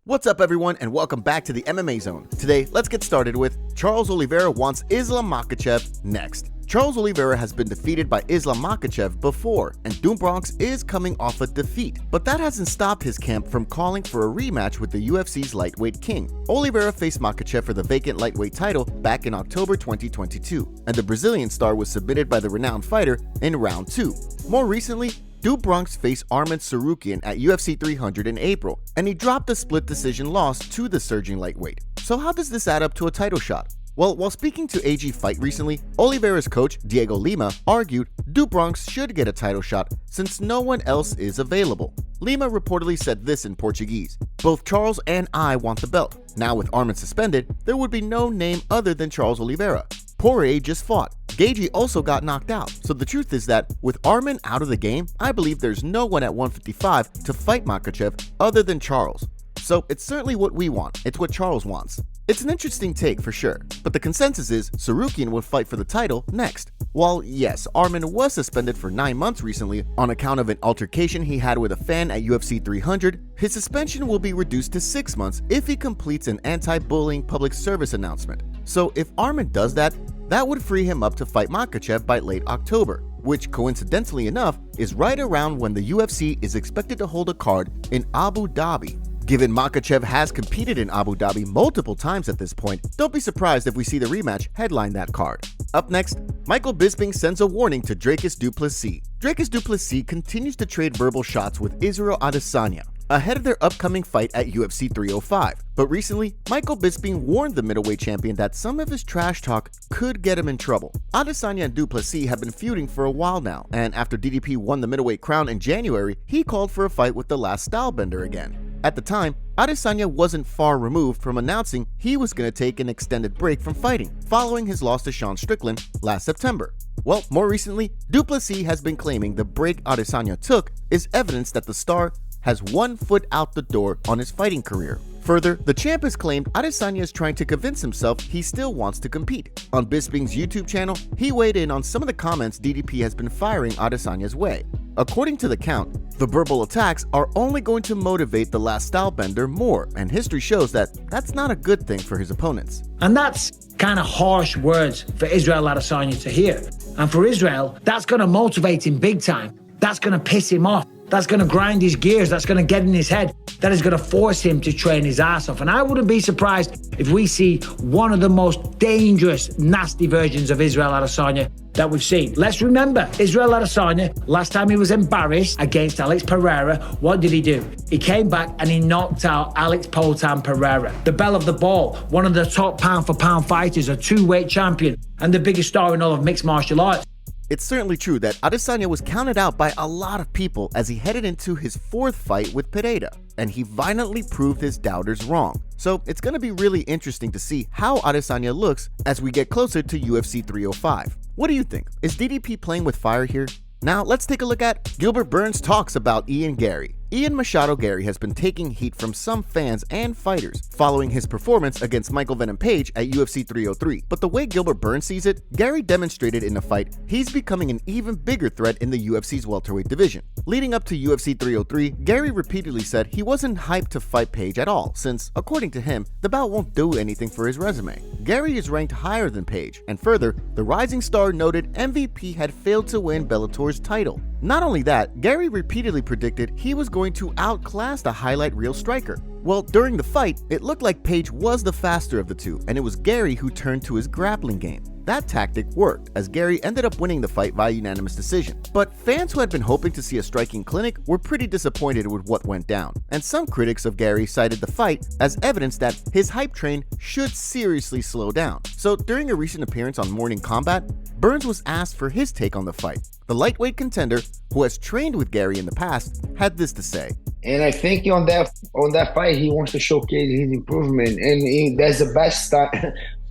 What's up everyone and welcome back to the MMA Zone. Today, let's get started with Charles Oliveira wants Islam Makhachev next. Charles Oliveira has been defeated by Islam Makhachev before, and Doom Bronx is coming off a defeat. But that hasn't stopped his camp from calling for a rematch with the UFC's lightweight king. Oliveira faced Makhachev for the vacant lightweight title back in October 2022, and the Brazilian star was submitted by the renowned fighter in round 2. More recently, Doom Bronx faced Arman Tsarukyan at UFC 300 in April, and he dropped a split decision loss to the surging lightweight. So how does this add up to a title shot? Well, while speaking to AG Fight recently, Oliveira's coach, Diego Lima, argued Doom Bronx should get a title shot since no one else is available. Lima reportedly said this in Portuguese: "Both Charles and I want the belt. Now with Arman suspended, there would be no name other than Charles Oliveira. Poirier just fought. Gagey also got knocked out. So the truth is that with Arman out of the game, I believe there's no one at 155 to fight Makhachev other than Charles. So it's certainly what we want. It's what Charles wants." It's an interesting take for sure, but the consensus is Tsarukyan will fight for the title next. While yes, Arman was suspended for 9 months recently on account of an altercation he had with a fan at UFC 300, his suspension will be reduced to 6 months if he completes an anti-bullying public service announcement. So if Arman does that, that would free him up to fight Makhachev by late October, which coincidentally enough is right around when the UFC is expected to hold a card in Abu Dhabi. Given Makhachev has competed in Abu Dhabi multiple times at this point, don't be surprised if we see the rematch headline that card. Up next, Michael Bisping sends a warning to Dricus du Plessis. Dricus du Plessis continues to trade verbal shots with Israel Adesanya ahead of their upcoming fight at UFC 305. But recently, Michael Bisping warned the middleweight champion that some of his trash talk could get him in trouble. Adesanya and du Plessis have been feuding for a while now, and after DDP won the middleweight crown in January, he called for a fight with the last stylebender again. At the time, Adesanya wasn't far removed from announcing he was going to take an extended break from fighting, following his loss to Sean Strickland last September. Well, more recently, du Plessis has been claiming the break Adesanya took is evidence that the star has 1 foot out the door on his fighting career. Further, the champ has claimed Adesanya is trying to convince himself he still wants to compete. On Bisping's YouTube channel, he weighed in on some of the comments DDP has been firing Adesanya's way. According to the count, the verbal attacks are only going to motivate the last stylebender more, and history shows that that's not a good thing for his opponents. And that's kind of harsh words for Israel Adesanya to hear. And for Israel, that's going to motivate him big time. That's going to piss him off. That's going to grind his gears. That's going to get in his head. That is going to force him to train his ass off. And I wouldn't be surprised if we see one of the most dangerous, nasty versions of Israel Adesanya that we've seen. Let's remember, Israel Adesanya, last time he was embarrassed against Alex Pereira, what did he do? He came back and he knocked out Alex Poatan Pereira, the belle of the ball, one of the top pound-for-pound fighters, a two-weight champion, and the biggest star in all of mixed martial arts. It's certainly true that Adesanya was counted out by a lot of people as he headed into his 4th fight with Pereira, and he violently proved his doubters wrong. So it's going to be really interesting to see how Adesanya looks as we get closer to UFC 305. What do you think? Is DDP playing with fire here? Now let's take a look at Gilbert Burns talks about Garry. Ian Machado Garry has been taking heat from some fans and fighters following his performance against Michael Venom Page at UFC 303. But the way Gilbert Burns sees it, Garry demonstrated in the fight he's becoming an even bigger threat in the UFC's welterweight division. Leading up to UFC 303, Garry repeatedly said he wasn't hyped to fight Page at all since, according to him, the bout won't do anything for his resume. Garry is ranked higher than Page, and further, the rising star noted MVP had failed to win Bellator's title. Not only that, Garry repeatedly predicted he was going to outclass the highlight reel striker. Well, during the fight, it looked like Page was the faster of the two, and it was Garry who turned to his grappling game. That tactic worked, as Garry ended up winning the fight via unanimous decision. But fans who had been hoping to see a striking clinic were pretty disappointed with what went down, and some critics of Garry cited the fight as evidence that his hype train should seriously slow down. So during a recent appearance on Morning Combat, Burns was asked for his take on the fight. The lightweight contender, who has trained with Garry in the past, had this to say. And I think on that fight, he wants to showcase his improvement, and that's the best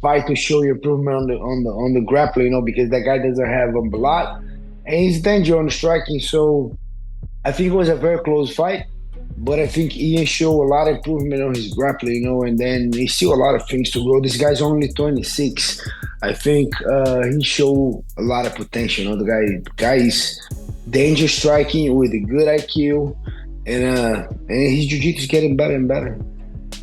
fight to show your improvement on the grappling, because that guy doesn't have a lot, and he's danger on the striking. So I think it was a very close fight, but I think Ian showed a lot of improvement on his grappling, and then he's still a lot of things to grow. This guy's only 26. I think he showed a lot of potential. The guy is danger striking with a good IQ, and his jiu-jitsu is getting better and better.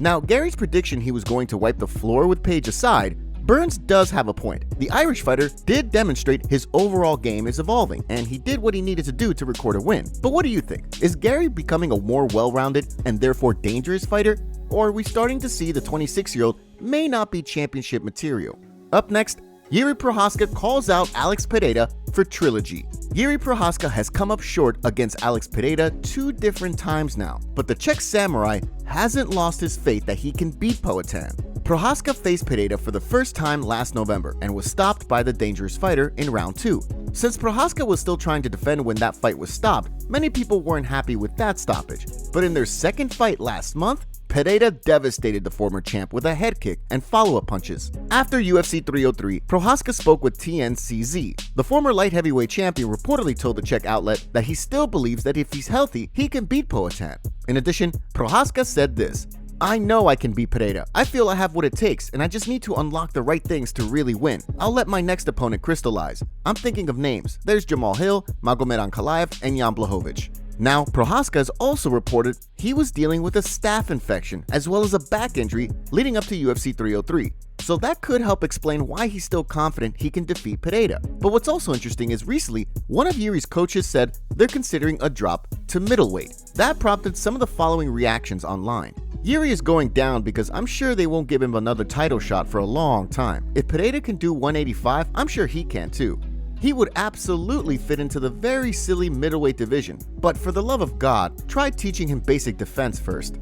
Now, Garry's prediction he was going to wipe the floor with Page aside, Burns does have a point. The Irish fighter did demonstrate his overall game is evolving, and he did what he needed to do to record a win. But what do you think? Is Garry becoming a more well-rounded and therefore dangerous fighter? Or are we starting to see the 26-year-old may not be championship material? Up next, Jiri Prochazka calls out Alex Pereira for Trilogy. Jiri Prochazka has come up short against Alex Pereira 2 different times now, but the Czech samurai hasn't lost his faith that he can beat Poatan. Prochazka faced Pereira for the first time last November and was stopped by the dangerous fighter in round 2. Since Prochazka was still trying to defend when that fight was stopped, many people weren't happy with that stoppage. But in their second fight last month, Pereira devastated the former champ with a head kick and follow-up punches. After UFC 303, Prochazka spoke with TNCZ. The former light heavyweight champion reportedly told the Czech outlet that he still believes that if he's healthy, he can beat Poatan. In addition, Prochazka said this: "I know I can beat Pereira. I feel I have what it takes, and I just need to unlock the right things to really win. I'll let my next opponent crystallize. I'm thinking of names. There's Jamal Hill, Magomed Ankalaev, and Jan Blachowicz." Now, Prochazka has also reported he was dealing with a staph infection as well as a back injury leading up to UFC 303. So that could help explain why he's still confident he can defeat Pereira. But what's also interesting is recently, one of Jiri's coaches said they're considering a drop to middleweight. That prompted some of the following reactions online. Jiri is going down because I'm sure they won't give him another title shot for a long time. If Pereira can do 185, I'm sure he can too. He would absolutely fit into the very silly middleweight division, but for the love of God, try teaching him basic defense first.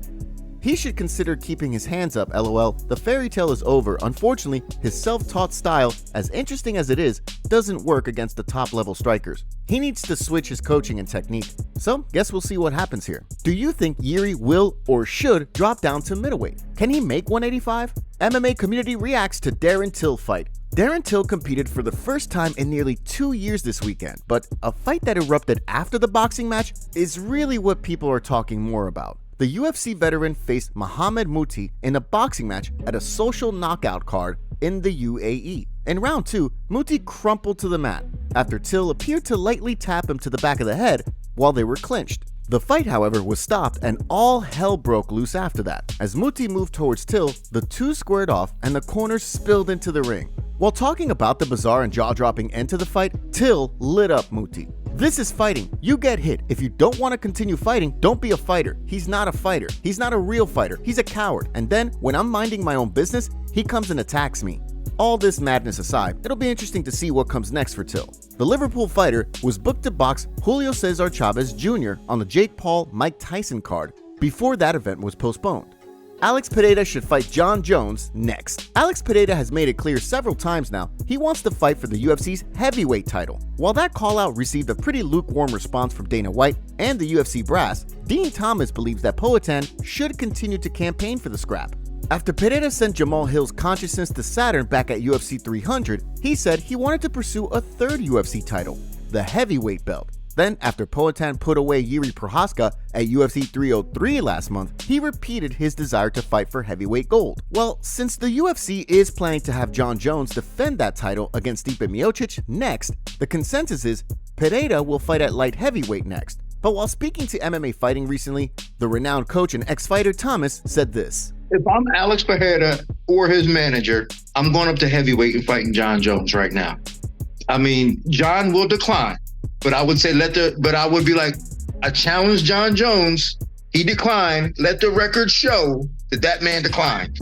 He should consider keeping his hands up, lol. The fairy tale is over. Unfortunately, his self-taught style, as interesting as it is, doesn't work against the top-level strikers. He needs to switch his coaching and technique. So, guess we'll see what happens here. Do you think Jiri will or should drop down to middleweight? Can he make 185? MMA community reacts to Darren Till fight. Darren Till competed for the first time in nearly 2 years this weekend, but a fight that erupted after the boxing match is really what people are talking more about. The UFC veteran faced Mohamed Muti in a boxing match at a social knockout card in the UAE. In round 2, Muti crumpled to the mat after Till appeared to lightly tap him to the back of the head while they were clinched. The fight, however, was stopped and all hell broke loose after that. As Muti moved towards Till, the two squared off and the corners spilled into the ring. While talking about the bizarre and jaw-dropping end to the fight, Till lit up Muti. "This is fighting. You get hit. If you don't want to continue fighting, don't be a fighter. He's not a fighter. He's not a real fighter. He's a coward. And then, when I'm minding my own business, he comes and attacks me." All this madness aside, it'll be interesting to see what comes next for Till. The Liverpool fighter was booked to box Julio Cesar Chavez Jr. on the Jake Paul-Mike Tyson card before that event was postponed. Alex Pereira should fight John Jones next. Alex Pereira has made it clear several times now he wants to fight for the UFC's heavyweight title. While that call-out received a pretty lukewarm response from Dana White and the UFC brass, Dean Thomas believes that Poatan should continue to campaign for the scrap. After Pereira sent Jamal Hill's consciousness to Saturn back at UFC 300, he said he wanted to pursue a third UFC title, the heavyweight belt. Then, after Poatan put away Jiri Prochazka at UFC 303 last month, he repeated his desire to fight for heavyweight gold. Well, since the UFC is planning to have John Jones defend that title against Stipe Miocic next, the consensus is Pereira will fight at light heavyweight next. But while speaking to MMA Fighting recently, the renowned coach and ex-fighter Thomas said this: "If I'm Alex Pereira or his manager, I'm going up to heavyweight and fighting John Jones right now. I mean, John will decline. But I would say I would be like, I challenge John Jones. He declined. Let the record show that man declined.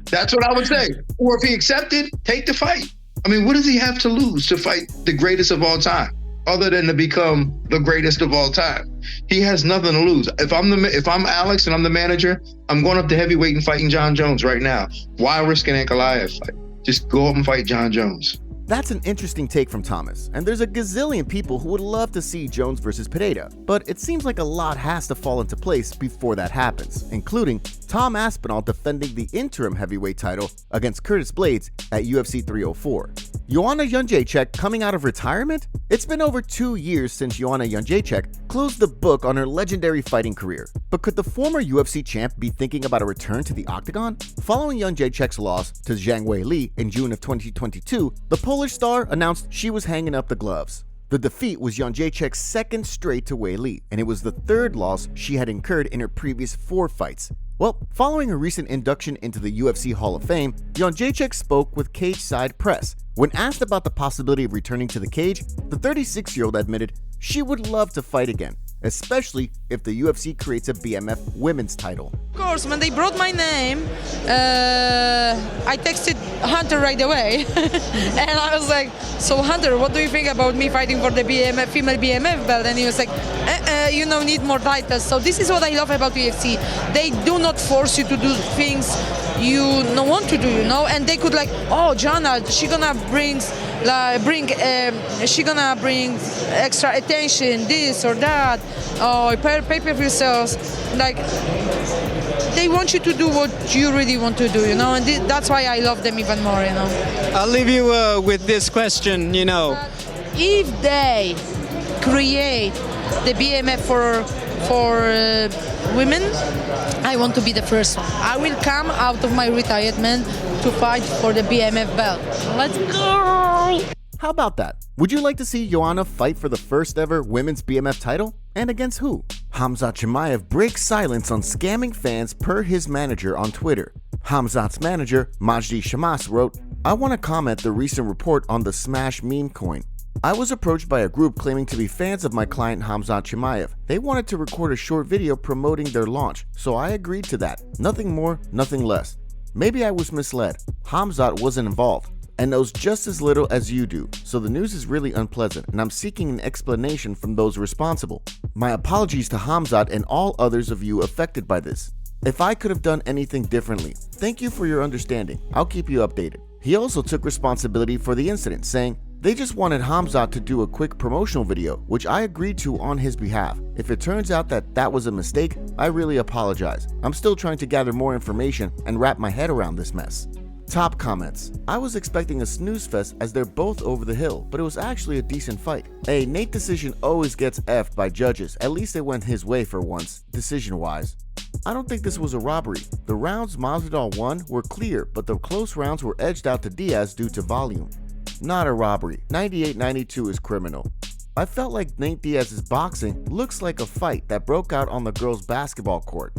That's what I would say. Or if he accepted, take the fight. I mean, what does he have to lose to fight the greatest of all time, other than to become the greatest of all time? He has nothing to lose. If I'm Alex and I'm the manager, I'm going up to heavyweight and fighting John Jones right now. Why risk an Ankalaev fight? Just go up and fight John Jones." That's an interesting take from Thomas, and there's a gazillion people who would love to see Jones versus Pereira, but it seems like a lot has to fall into place before that happens, including Tom Aspinall defending the interim heavyweight title against Curtis Blades at UFC 304. Joanna Jedrzejczyk coming out of retirement? It's been over 2 years since Joanna Jedrzejczyk closed the book on her legendary fighting career. But could the former UFC champ be thinking about a return to the octagon? Following Jedrzejczyk's loss to Zhang Weili in June of 2022, the Polish star announced she was hanging up the gloves. The defeat was Jedrzejczyk's second straight to Weili, and it was the third loss she had incurred in her previous 4 fights. Well, following her recent induction into the UFC Hall of Fame, Jedrzejczyk spoke with Cage Side Press. When asked about the possibility of returning to the cage, the 36-year-old admitted she would love to fight again, especially if the UFC creates a BMF women's title. Of course, when they brought my name, I texted Hunter right away. And I was like, so Hunter, what do you think about me fighting for the BMF, female BMF belt? And he was like, you know, need more titles. So this is what I love about UFC. They do not force you to do things you don't want to do, you know? And they could like, oh, Joanna, she gonna bring extra attention, this or that, or pay-per-view sales. Like, they want you to do what you really want to do, you know, and that's why I love them even more, you know. I'll leave you with this question, you know. If they create the BMF for women, I want to be the first one. I will come out of my retirement to fight for the BMF belt. Let's go! How about that? Would you like to see Joanna fight for the first ever women's BMF title? And against who? Khamzat Chimaev breaks silence on scamming fans per his manager on Twitter. Khamzat's manager, Majdi Shamas, wrote, "I want to comment the recent report on the Smash meme coin. I was approached by a group claiming to be fans of my client Khamzat Chimaev. They wanted to record a short video promoting their launch, so I agreed to that. Nothing more, nothing less. Maybe I was misled. Khamzat wasn't involved and knows just as little as you do, so the news is really unpleasant and I'm seeking an explanation from those responsible. My apologies to Khamzat and all others of you affected by this. If I could have done anything differently, thank you for your understanding. I'll keep you updated." He also took responsibility for the incident, saying, "They just wanted Khamzat to do a quick promotional video, which I agreed to on his behalf. If it turns out that that was a mistake, I really apologize. I'm still trying to gather more information and wrap my head around this mess." Top comments. I was expecting a snooze fest as they're both over the hill, but it was actually a decent fight. A Nate decision always gets effed by judges. At least it went his way for once, decision-wise. I don't think this was a robbery. The rounds Masvidal won were clear, but the close rounds were edged out to Diaz due to volume. Not a robbery. 98-92 is criminal. I felt like Nate Diaz's boxing looks like a fight that broke out on the girls' basketball court.